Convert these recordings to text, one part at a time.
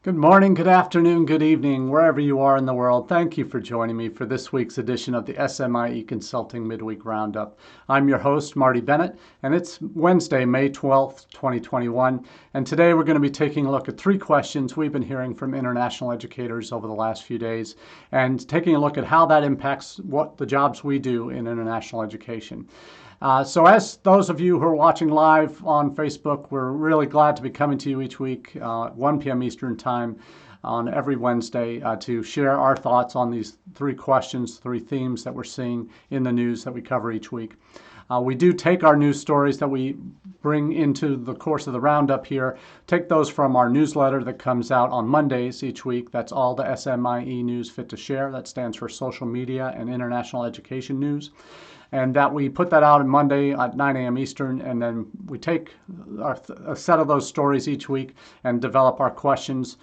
Good morning, good afternoon, good evening, wherever you are in the world. Thank you for joining me for this week's edition of the SMIE Consulting Midweek Roundup. I'm your host, Marty Bennett, and it's Wednesday, May 12th, 2021. And today we're going to be taking a look at three questions we've been hearing from international educators over the last few days and taking a look at how that impacts what the jobs we do in international education. So as those of you who are watching live on Facebook, we're really glad to be coming to you each week, 1 p.m. Eastern Time on every Wednesday to share our thoughts on these three questions, three themes that we're seeing in the news that we cover each week. We do take our news stories that we bring into the course of the roundup here, take those from our newsletter that comes out on Mondays each week. That's all the SMIE News Fit to Share. That stands for Social Media and International Education News. And that we put that out on Monday at 9 a.m. Eastern, and then we take a set of those stories each week and develop our questions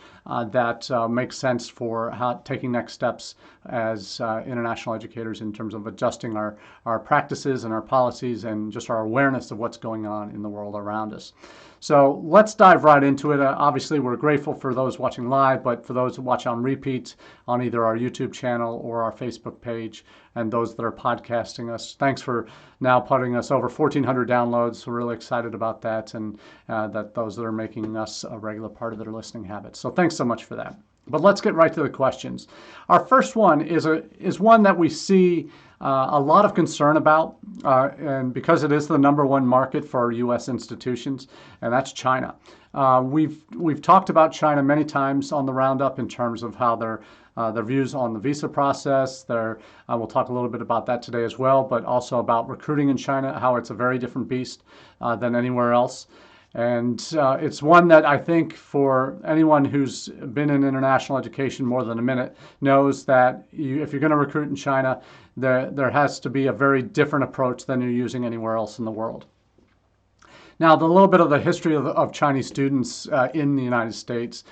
that make sense for taking next steps as international educators in terms of adjusting our practices and our policies and just our awareness of what's going on in the world around us. So let's dive right into it. Obviously, we're grateful for those watching live, but for those who watch on repeat on either our YouTube channel or our Facebook page, and those that are podcasting us, thanks for now putting us over 1,400 downloads. We're really excited about that, and that those that are making us a regular part of their listening habits. So thanks so much for that. But let's get right to the questions. Our first one is one that we see a lot of concern about, and because it is the #1 market for U.S. institutions, and that's China. We've talked about China many times on the roundup in terms of how their views on the visa process. We'll talk a little bit about that today as well, but also about recruiting in China, how it's a very different beast than anywhere else. And it's one that I think for anyone who's been in international education more than a minute knows that if you're going to recruit in China, there has to be a very different approach than you're using anywhere else in the world. Now, the little bit of the history of Chinese students in the United States,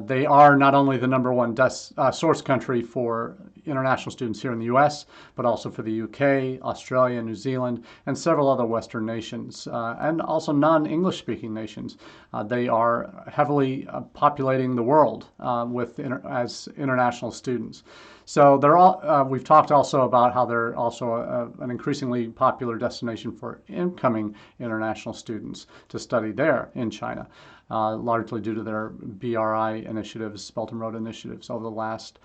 they are not only the #1 source country for international students here in the U.S., but also for the U.K., Australia, New Zealand, and several other Western nations, and also non-English speaking nations. They are heavily populating the world as international students. So we've talked also about how they're also an increasingly popular destination for incoming international students to study there in China, largely due to their BRI initiatives, Belt and Road initiatives over the last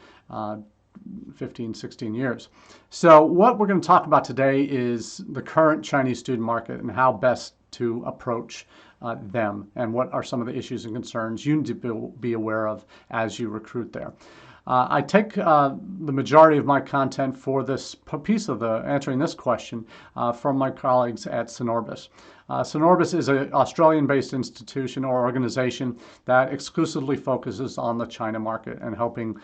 15, 16 years. So what we're going to talk about today is the current Chinese student market and how best to approach them, and what are some of the issues and concerns you need to be aware of as you recruit there. I take the majority of my content for this piece of answering this question from my colleagues at Synorbis. Synorbis is an Australian-based institution or organization that exclusively focuses on the China market and helping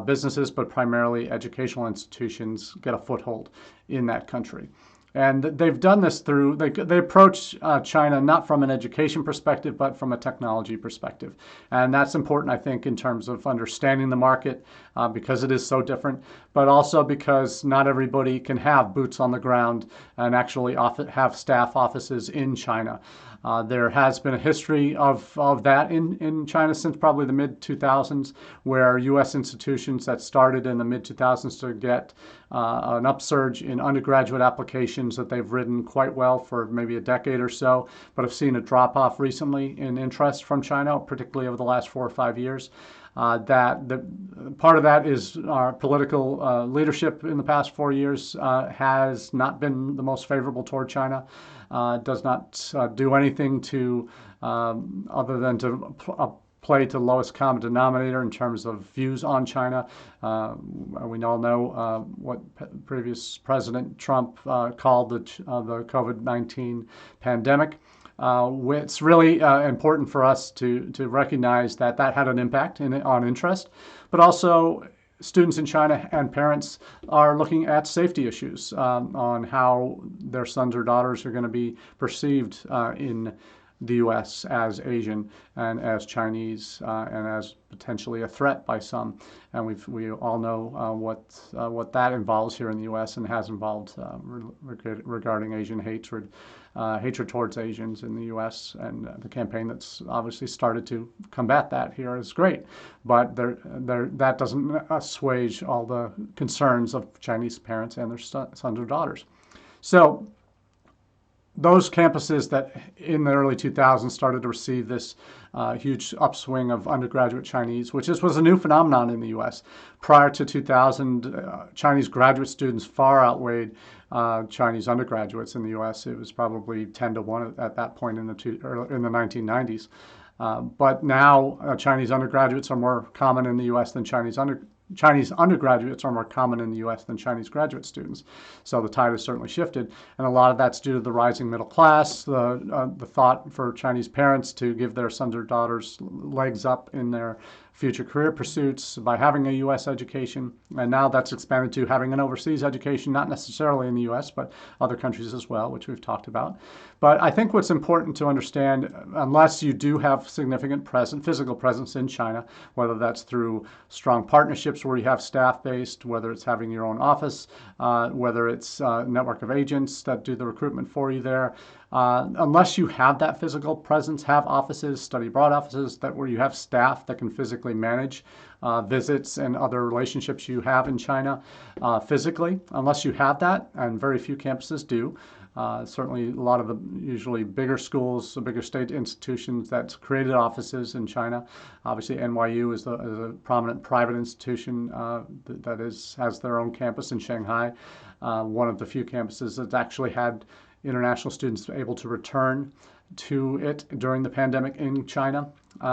businesses, but primarily educational institutions, get a foothold in that country. And they've done this through, they approach China not from an education perspective, but from a technology perspective. And that's important, I think, in terms of understanding the market because it is so different, but also because not everybody can have boots on the ground and actually have staff offices in China. There has been a history of that in China since probably the mid-2000s, where U.S. institutions that started in the mid-2000s to get an upsurge in undergraduate applications that they've ridden quite well for maybe a decade or so, but have seen a drop-off recently in interest from China, particularly over the last 4 or 5 years. Part of that is our political leadership in the past 4 years has not been the most favorable toward China. Does not do anything to other than to play to the lowest common denominator in terms of views on China. We all know what previous President Trump called the COVID-19 pandemic. It's really important for us to recognize that had an impact on interest, but also students in China and parents are looking at safety issues on how their sons or daughters are going to be perceived in the U.S. as Asian and as Chinese and as potentially a threat by some. And we all know what that involves here in the U.S. and has involved regarding Asian hatred. Hatred towards Asians in the U.S. and the campaign that's obviously started to combat that here is great, but that doesn't assuage all the concerns of Chinese parents and their sons or daughters. So those campuses that in the early 2000s started to receive this huge upswing of undergraduate Chinese, which was a new phenomenon in the U.S. Prior to 2000, Chinese graduate students far outweighed Chinese undergraduates in the U.S. It was probably 10 to 1 at that point in the 1990s. But now Chinese undergraduates are more common in the U.S. than Chinese undergraduates are more common in the U.S. than Chinese graduate students. So the tide has certainly shifted. And a lot of that's due to the rising middle class, the thought for Chinese parents to give their sons or daughters legs up in their future career pursuits by having a U.S. education. And now that's expanded to having an overseas education, not necessarily in the U.S., but other countries as well, which we've talked about. But I think what's important to understand, unless you do have significant physical presence in China, whether that's through strong partnerships where you have staff-based, whether it's having your own office, whether it's a network of agents that do the recruitment for you there, unless you have that physical presence, have offices, study abroad offices, where you have staff that can physically manage visits and other relationships you have in China physically, unless you have that, and very few campuses do. Certainly a lot of the usually bigger schools, bigger state institutions that's created offices in China. Obviously NYU is a prominent private institution that has their own campus in Shanghai. One of the few campuses that's actually had international students able to return to it during the pandemic in China.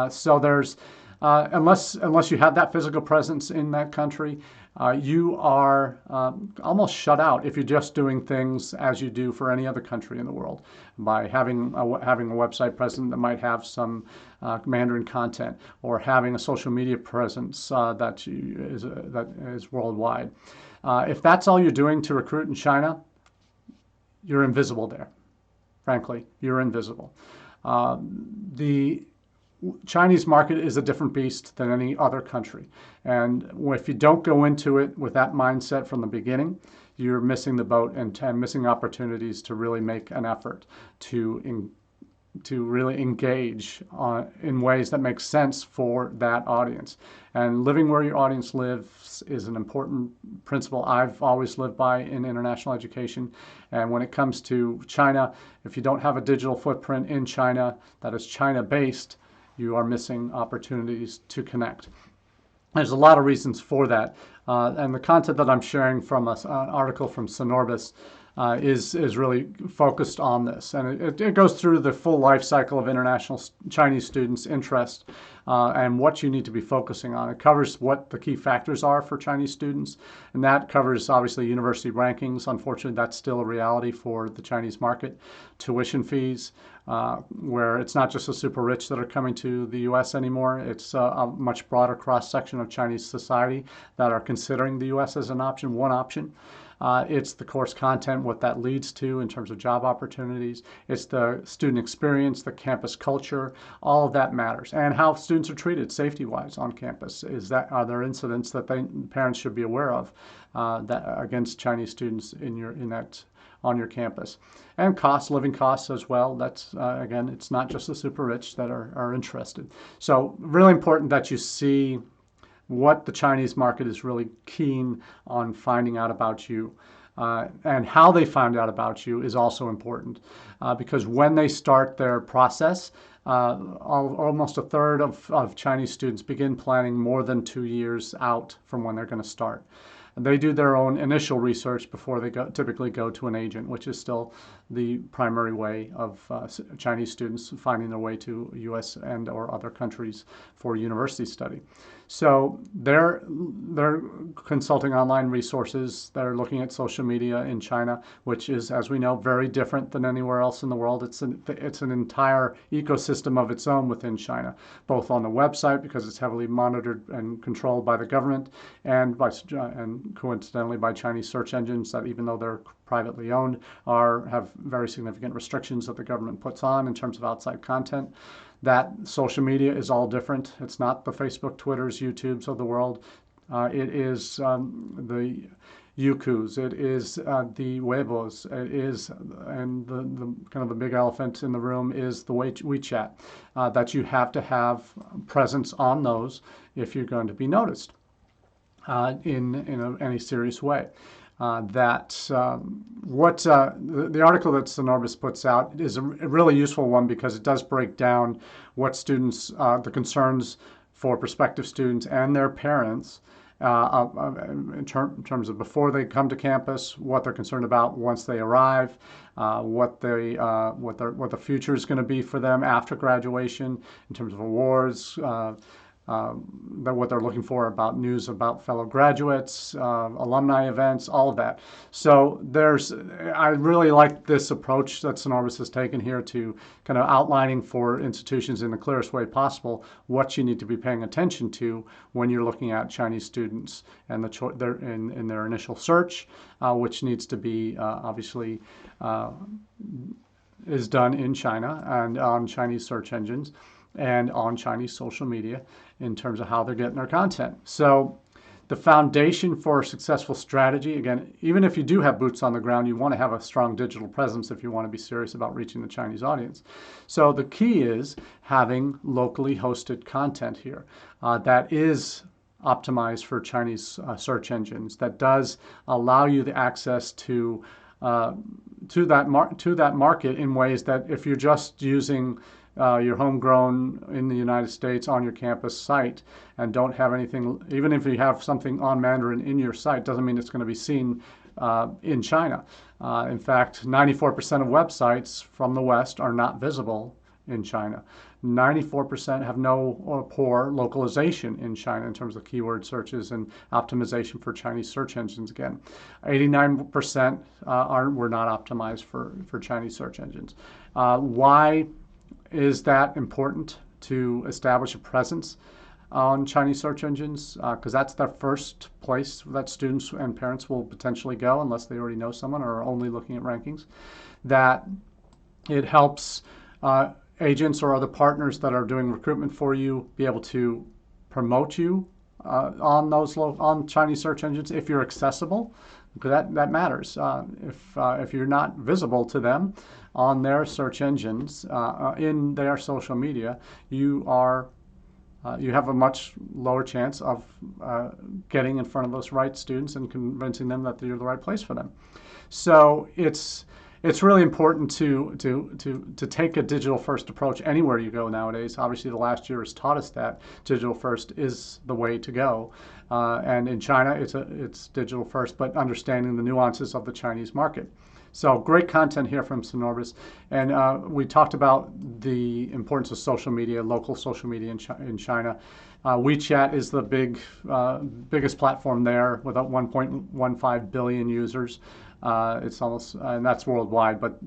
So there's, unless you have that physical presence in that country, you are almost shut out if you're just doing things as you do for any other country in the world, by having a website presence that might have some Mandarin content, or having a social media presence that is worldwide. If that's all you're doing to recruit in China, you're invisible there. Frankly, you're invisible. The Chinese market is a different beast than any other country. And if you don't go into it with that mindset from the beginning, you're missing the boat and missing opportunities to really make an effort to really engage in ways that make sense for that audience. And living where your audience lives is an important principle I've always lived by in international education. And when it comes to China, if you don't have a digital footprint in China that is China-based, you are missing opportunities to connect. There's a lot of reasons for that. And the content that I'm sharing from an article from Synorbis is really focused on this. And it goes through the full life cycle of international Chinese students' interest and what you need to be focusing on. It covers what the key factors are for Chinese students, and that covers obviously university rankings. Unfortunately, that's still a reality for the Chinese market. Tuition fees, where it's not just the super rich that are coming to the U.S. anymore. It's a much broader cross-section of Chinese society that are considering the U.S. as an option, one option. It's the course content, what that leads to in terms of job opportunities. It's the student experience, the campus culture, all of that matters. And how students are treated safety-wise on campus. Are there incidents that parents should be aware of that against Chinese students on your campus? And costs, living costs as well. That's, again, it's not just the super rich that are interested. So really important that you see what the Chinese market is really keen on finding out about you. And how they find out about you is also important because when they start their process, almost a third of Chinese students begin planning more than 2 years out from when they're going to start. And they do their own initial research before they typically go to an agent, which is still the primary way of Chinese students finding their way to U.S. and or other countries for university study. So they're consulting online resources. They're looking at social media in China, which is, as we know, very different than anywhere else in the world. It's an entire ecosystem of its own within China, both on the website because it's heavily monitored and controlled by the government, and coincidentally by Chinese search engines that, even though they're privately owned, have very significant restrictions that the government puts on in terms of outside content. That social media is all different. It's not the Facebook, Twitters, YouTubes of the world. It is the Youkus, it is the Weibos, it is, and the kind of the big elephant in the room is the WeChat, that you have to have presence on those if you're going to be noticed in any serious way. The article that Synorbis puts out is a really useful one because it does break down what students, the concerns for prospective students and their parents in terms of before they come to campus, what they're concerned about once they arrive, what the future is going to be for them after graduation in terms of awards, what they're looking for about news about fellow graduates, alumni events, all of that. So I really like this approach that Synorbis has taken here to kind of outlining for institutions in the clearest way possible what you need to be paying attention to when you're looking at Chinese students and in their initial search, which needs to be obviously is done in China and on Chinese search engines and on Chinese social media in terms of how they're getting their content. So the foundation for a successful strategy, again, even if you do have boots on the ground, you want to have a strong digital presence if you want to be serious about reaching the Chinese audience. So the key is having locally hosted content here that is optimized for Chinese search engines, that does allow you the access to that market in ways that if you're just using you're homegrown in the United States on your campus site and don't have anything, even if you have something on Mandarin in your site, doesn't mean it's going to be seen in China. In fact, 94% of websites from the West are not visible in China. 94% have no or poor localization in China in terms of keyword searches and optimization for Chinese search engines. Again, 89% were not optimized for Chinese search engines. Why is that important to establish a presence on Chinese search engines? Because that's the first place that students and parents will potentially go unless they already know someone or are only looking at rankings. That it helps agents or other partners that are doing recruitment for you be able to promote you on Chinese search engines if you're accessible, because that matters. If you're not visible to them on their search engines, in their social media, you have a much lower chance of getting in front of those right students and convincing them that you're the right place for them. So it's really important to take a digital first approach anywhere you go nowadays. Obviously, the last year has taught us that digital first is the way to go. And in China, it's digital first, but understanding the nuances of the Chinese market. So great content here from Synorbis. And we talked about the importance of social media, local social media in China. WeChat is the biggest platform there with 1.15 billion users. It's almost, and that's worldwide, but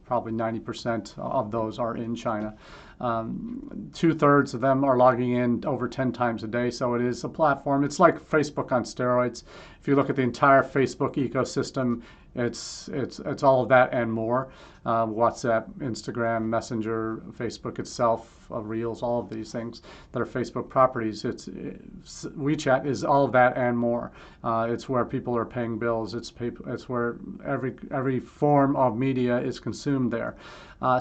probably 90% of those are in China. 2/3 of them are logging in over 10 times a day, so it is a platform. It's like Facebook on steroids. If you look at the entire Facebook ecosystem, it's all of that and more. WhatsApp, Instagram, Messenger, Facebook itself, Reels, all of these things that are Facebook properties. WeChat is all of that and more. It's where people are paying bills. It's where every form of media is consumed there.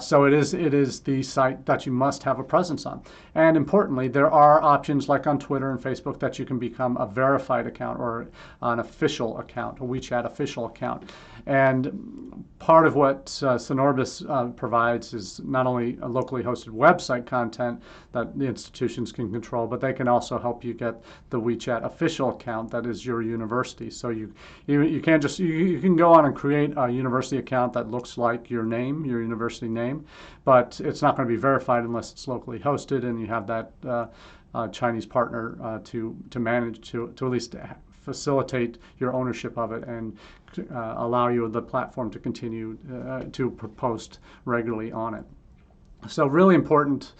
So it is the site that you must have a presence on. And importantly, there are options like on Twitter and Facebook that you can become a verified account or an official account, a WeChat official account. And part of what Synorbis provides is not only a locally hosted website content that the institutions can control, but they can also help you get the WeChat official account that is your university. So you can't just, you can go on and create a university account that looks like your name, your university name, but it's not going to be verified unless it's locally hosted and you have that Chinese partner to manage, to at least facilitate your ownership of it and allow you the platform to continue to post regularly on it. So really important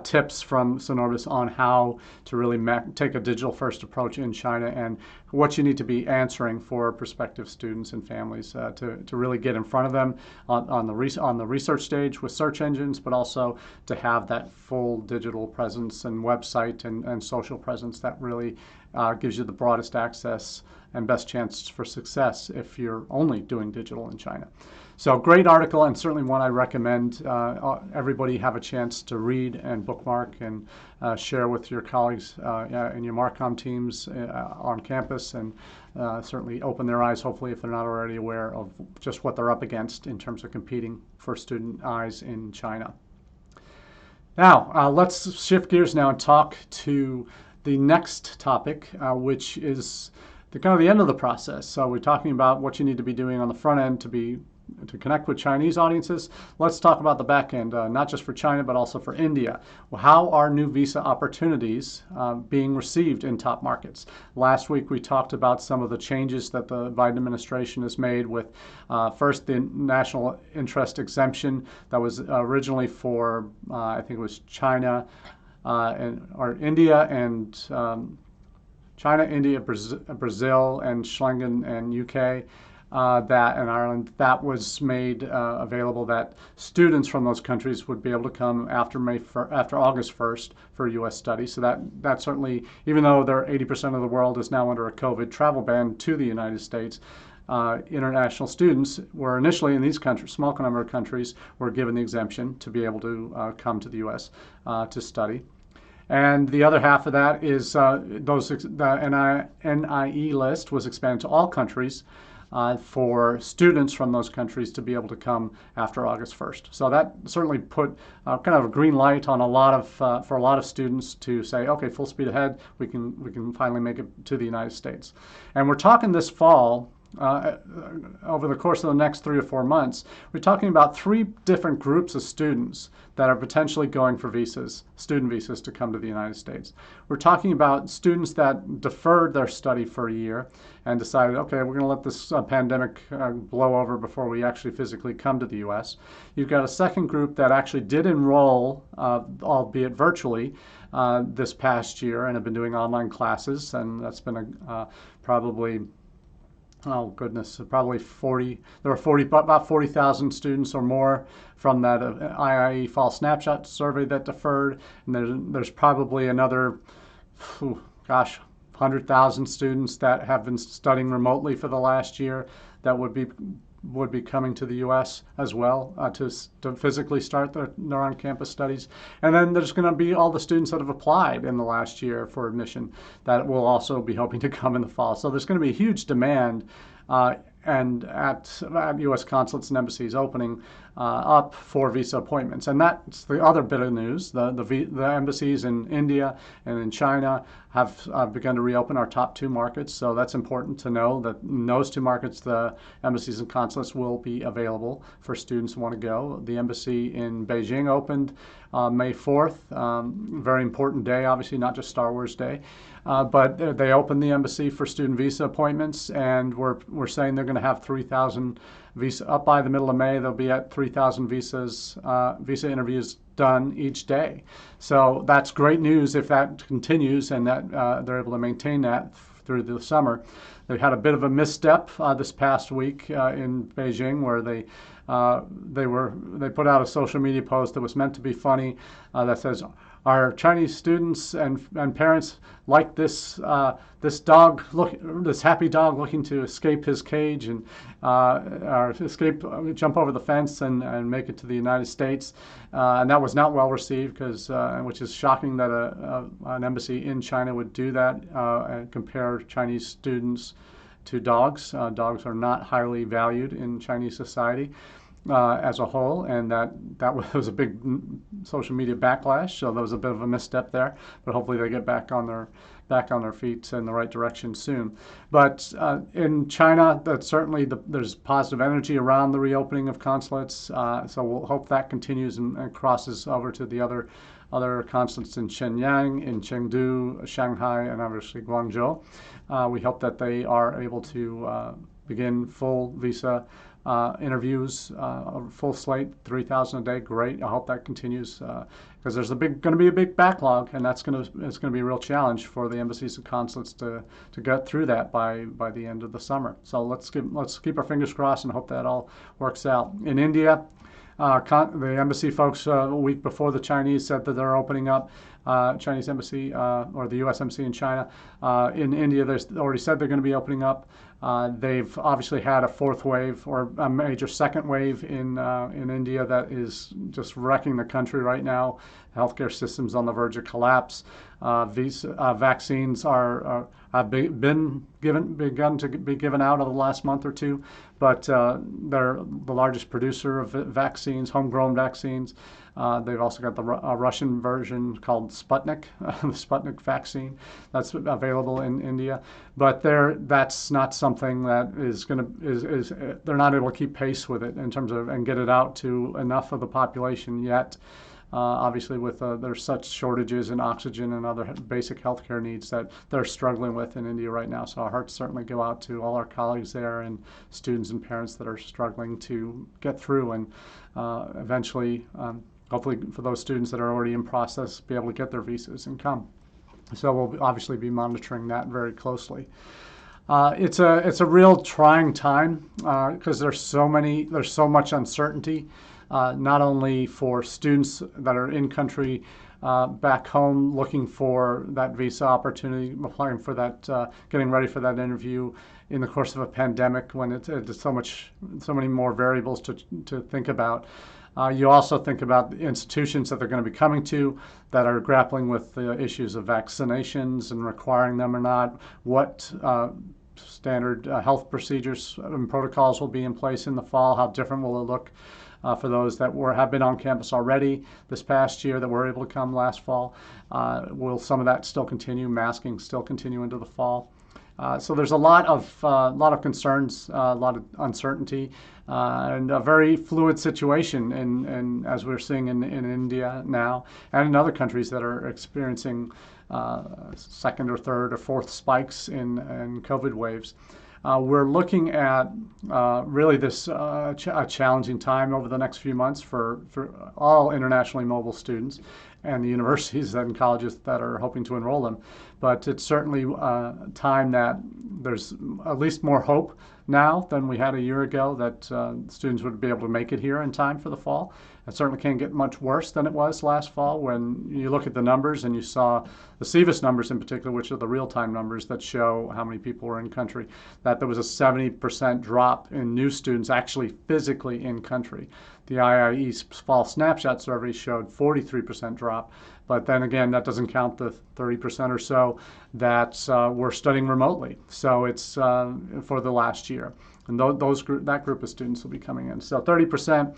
tips from Synorbis on how to really take a digital first approach in China and what you need to be answering for prospective students and families to really get in front of them on the research stage with search engines, but also to have that full digital presence and website and social presence that really gives you the broadest access and best chance for success if you're only doing digital in China. So great article, and certainly one I recommend everybody have a chance to read and bookmark and share with your colleagues in your Marcom teams on campus, and certainly open their eyes, hopefully, if they're not already aware of just what they're up against in terms of competing for student eyes in China. Now, let's shift gears now and talk to the next topic, which is kind of the end of the process. So we're talking about what you need to be doing on the front end to connect with Chinese audiences. Let's talk about the back end, not just for China, but also for India. Well, how are new visa opportunities being received in top markets? Last week, we talked about some of the changes that the Biden administration has made with first the national interest exemption that was originally for, I think it was China or India and China, India, Brazil, and Schengen and UK. That in Ireland, that was made available that students from those countries would be able to come after August 1st for U.S. studies. So that certainly, even though 80% of the world is now under a COVID travel ban to the United States, international students were initially in these countries, small number of countries, were given the exemption to be able to come to the U.S. To study. And the other half of that is the NIE list was expanded to all countries for students from those countries to be able to come after August 1st. So that certainly put kind of a green light on for a lot of students to say, okay, full speed ahead, we can finally make it to the United States. And we're talking this fall, over the course of the next 3 or 4 months, we're talking about 3 different groups of students that are potentially going for student visas to come to the United States. We're talking about students that deferred their study for a year and decided, okay, we're going to let this pandemic blow over before we actually physically come to the U.S. You've got a second group that actually did enroll, albeit virtually, this past year and have been doing online classes, and that's been probably, oh goodness, probably 40. There were about 40,000 students or more from that IIE Fall Snapshot survey that deferred, and there's probably another, 100,000 students that have been studying remotely for the last year that would be coming to the U.S. as well to physically start their on-campus studies. And then there's going to be all the students that have applied in the last year for admission that will also be hoping to come in the fall. So there's going to be a huge demand and at U.S. consulates and embassies opening up for visa appointments. And that's the other bit of news. The embassies in India and in China have begun to reopen our top 2 markets. So that's important to know that in those 2 markets, the embassies and consulates will be available for students who want to go. The embassy in Beijing opened May 4th. Very important day, obviously, not just Star Wars Day. But they opened the embassy for student visa appointments, and we're saying they're going to have 3,000 visa up by the middle of May. They'll be at 3,000 visa interviews done each day. So that's great news if that continues and that they're able to maintain that through the summer. They had a bit of a misstep this past week in Beijing where they put out a social media post that was meant to be funny that says, our Chinese students and parents like this this happy dog looking to escape his cage and jump over the fence and make it to the United States, and that was not well received which is shocking that an embassy in China would do that and compare Chinese students to dogs. Dogs are not highly valued in Chinese society. As a whole, and that was a big social media backlash. So there was a bit of a misstep there, but hopefully they get back on their feet in the right direction soon. But in China, there's positive energy around the reopening of consulates. So we'll hope that continues and crosses over to the other consulates in Shenyang, in Chengdu, Shanghai, and obviously Guangzhou. We hope that they are able to begin full visa interviews, full slate, 3,000 a day. Great. I hope that continues because there's going to be a big backlog, and it's going to be a real challenge for the embassies and consulates to get through that by the end of the summer. So let's keep our fingers crossed and hope that all works out. In India, the embassy folks a week before the Chinese said that they're opening up. Chinese embassy or the U.S. embassy in China. In India, they've already said they're going to be opening up. They've obviously had a fourth wave or a major second wave in India that is just wrecking the country right now. Healthcare systems on the verge of collapse. Vaccines have begun to be given out over the last month or two, but they're the largest producer of vaccines, homegrown vaccines. They've also got the Russian version called Sputnik, the Sputnik vaccine that's available in India. But that's not something that they're not able to keep pace with it in terms of and get it out to enough of the population yet. Obviously, with there's such shortages in oxygen and other basic healthcare needs that they're struggling with in India right now. So our hearts certainly go out to all our colleagues there and students and parents that are struggling to get through and eventually, hopefully for those students that are already in process, be able to get their visas and come. So we'll obviously be monitoring that very closely. It's a real trying time because there's so much uncertainty. Not only for students that are in country back home looking for that visa opportunity, applying for that, getting ready for that interview in the course of a pandemic when it's so many more variables to think about. You also think about the institutions that they're going to be coming to that are grappling with the issues of vaccinations and requiring them or not, what standard health procedures and protocols will be in place in the fall, how different will it look for those that have been on campus already this past year that were able to come last fall. Will some of that still continue? Masking still continue into the fall? So there's a lot of concerns, a lot of uncertainty, and a very fluid situation. And as we're seeing in India now, and in other countries that are experiencing second or third or fourth spikes in COVID waves. We're looking at really this a challenging time over the next few months for all internationally mobile students and the universities and colleges that are hoping to enroll them. But it's certainly a time that there's at least more hope now than we had a year ago that students would be able to make it here in time for the fall. It certainly can't get much worse than it was last fall when you look at the numbers and you saw the SEVIS numbers in particular, which are the real-time numbers that show how many people were in country, that there was a 70% drop in new students actually physically in country. The IIE fall snapshot survey showed 43% drop, but then again, that doesn't count the 30% or so that were studying remotely. So it's for the last year. And that group of students will be coming in. So 30%,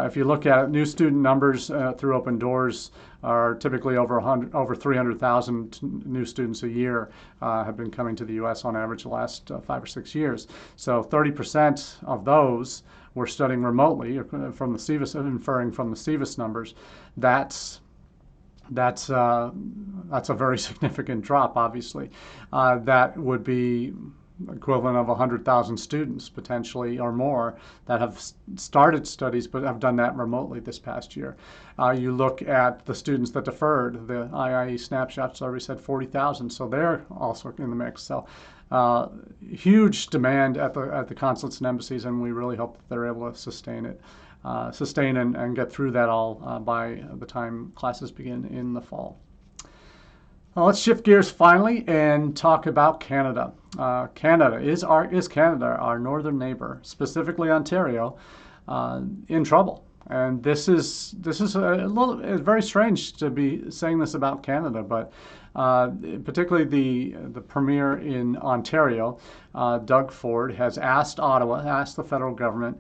if you look at it, new student numbers through Open Doors are typically over 300,000 new students a year have been coming to the U.S. on average the last 5 or 6 years. So 30% of those were studying remotely, from the SEVIS, inferring from the SEVIS numbers. That's a very significant drop, obviously. That would be equivalent of 100,000 students potentially or more that have started studies but have done that remotely this past year. You look at the students that deferred. The IIE snapshot survey said 40,000, so they're also in the mix. So huge demand at the consulates and embassies, and we really hope that they're able to sustain and get through that all by the time classes begin in the fall. Let's shift gears finally and talk about Canada. Canada is Canada, our northern neighbor, specifically Ontario, in trouble. And this is it's very strange to be saying this about Canada, but particularly the premier in Ontario, Doug Ford, has asked the federal government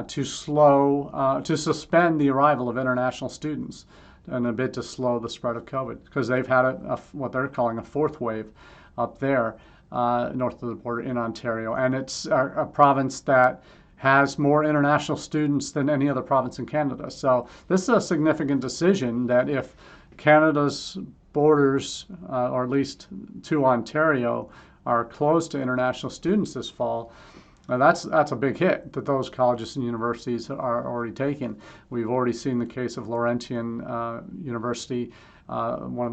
to suspend the arrival of international students in a bid to slow the spread of COVID, because they've had what they're calling a fourth wave up there north of the border in Ontario. And it's a province that has more international students than any other province in Canada. So this is a significant decision that if Canada's borders, or at least to Ontario, are closed to international students this fall, Now that's a big hit that those colleges and universities are already taking. We've already seen the case of Laurentian University, one of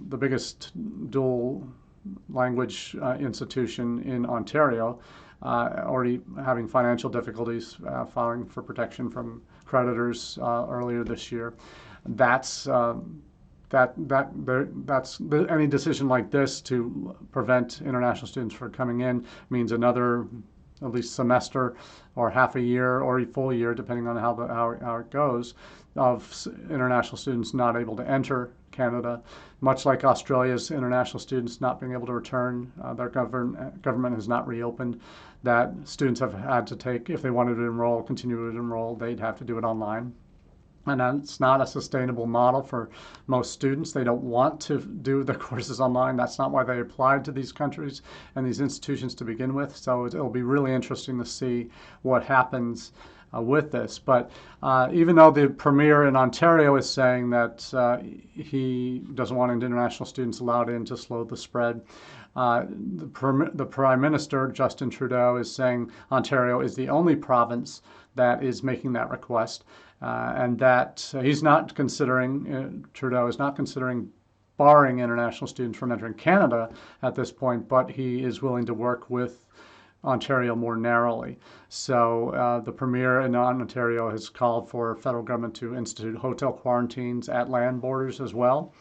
the biggest dual language institution in Ontario, already having financial difficulties, filing for protection from creditors earlier this year. That's any decision like this to prevent international students from coming in means another at least semester or half a year or a full year, depending on how it goes, of international students not able to enter Canada, much like Australia's international students not being able to return. Their government has not reopened. That students have had to take, if they wanted to continue to enroll, they'd have to do it online. And it's not a sustainable model for most students. They don't want to do the courses online. That's not why they applied to these countries and these institutions to begin with. So it'll be really interesting to see what happens with this. But even though the Premier in Ontario is saying that he doesn't want international students allowed in to slow the spread, the Prime Minister, Justin Trudeau, is saying Ontario is the only province that is making that request. And that he's not considering, Trudeau is not considering barring international students from entering Canada at this point, but he is willing to work with Ontario more narrowly. So the Premier in Ontario has called for federal government to institute hotel quarantines at land borders as well.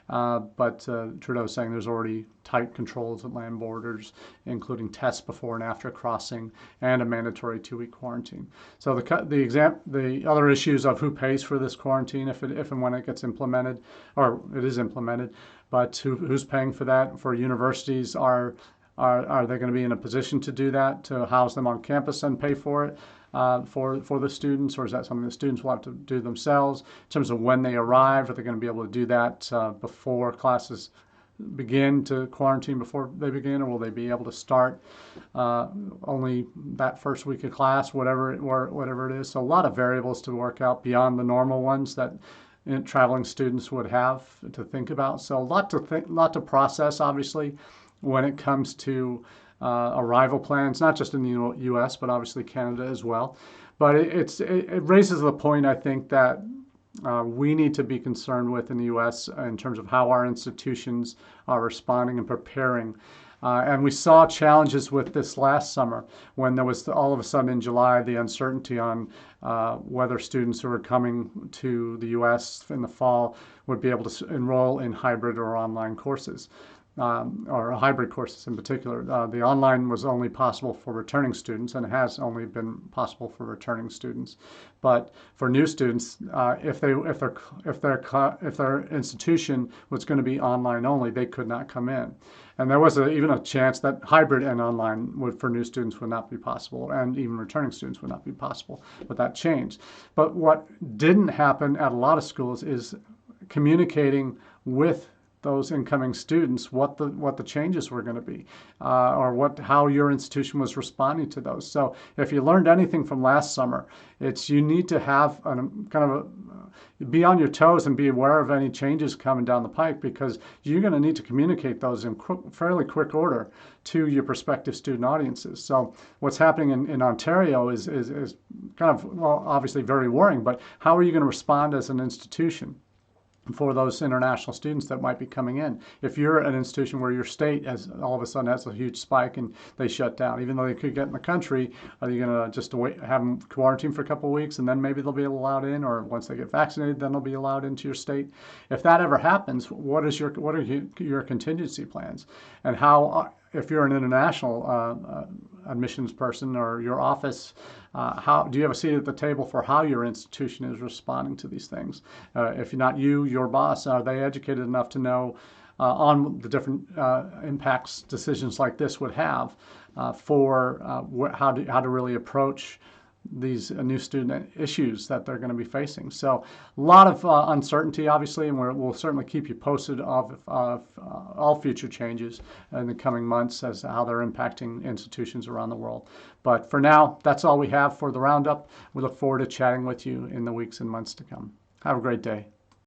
But Trudeau is saying there's already tight controls at land borders, including tests before and after crossing and a mandatory 2-week quarantine. So the other issues of who pays for this quarantine if and when it gets implemented, or it is implemented, but who's paying for that? For universities, are they going to be in a position to do that, to house them on campus and pay for it? For the students, or is that something the students will have to do themselves? In terms of when they arrive, are they going to be able to do that before classes begin, to quarantine before they begin, or will they be able to start only that first week of class, whatever it is? So a lot of variables to work out beyond the normal ones that traveling students would have to think about. So a lot to process, obviously, when it comes to arrival plans, not just in the U.S., but obviously Canada as well. But it raises the point, I think, that we need to be concerned with in the U.S. in terms of how our institutions are responding and preparing. And we saw challenges with this last summer when there was all of a sudden in July the uncertainty on whether students who were coming to the U.S. in the fall would be able to enroll in hybrid or online courses. Or hybrid courses in particular. The online was only possible for returning students, and it has only been possible for returning students. But for new students, if their institution was going to be online only, they could not come in. And there was even a chance that hybrid and online for new students would not be possible, and even returning students would not be possible. But that changed. But what didn't happen at a lot of schools is communicating with those incoming students what the changes were going to be, or how your institution was responding to those. So if you learned anything from last summer, it's you need to have be on your toes and be aware of any changes coming down the pike, because you're going to need to communicate those in fairly quick order to your prospective student audiences. So what's happening in Ontario is kind of, well, obviously very worrying, but how are you going to respond as an institution for those international students that might be coming in? If you're an institution where your state has all of a sudden has a huge spike and they shut down, even though they could get in the country, are you going to just have them quarantine for a couple of weeks and then maybe they'll be allowed in, or once they get vaccinated, then they'll be allowed into your state? If that ever happens, what are your contingency plans? And how, if you're an international admissions person or your office, how do you have a seat at the table for how your institution is responding to these things? If not you, your boss, are they educated enough to know on the different impacts decisions like this would have for how to really approach these new student issues that they're going to be facing? So a lot of uncertainty, obviously, and we'll certainly keep you posted of all future changes in the coming months as to how they're impacting institutions around the world. But for now, that's all we have for the roundup. We look forward to chatting with you in the weeks and months to come. Have a great day.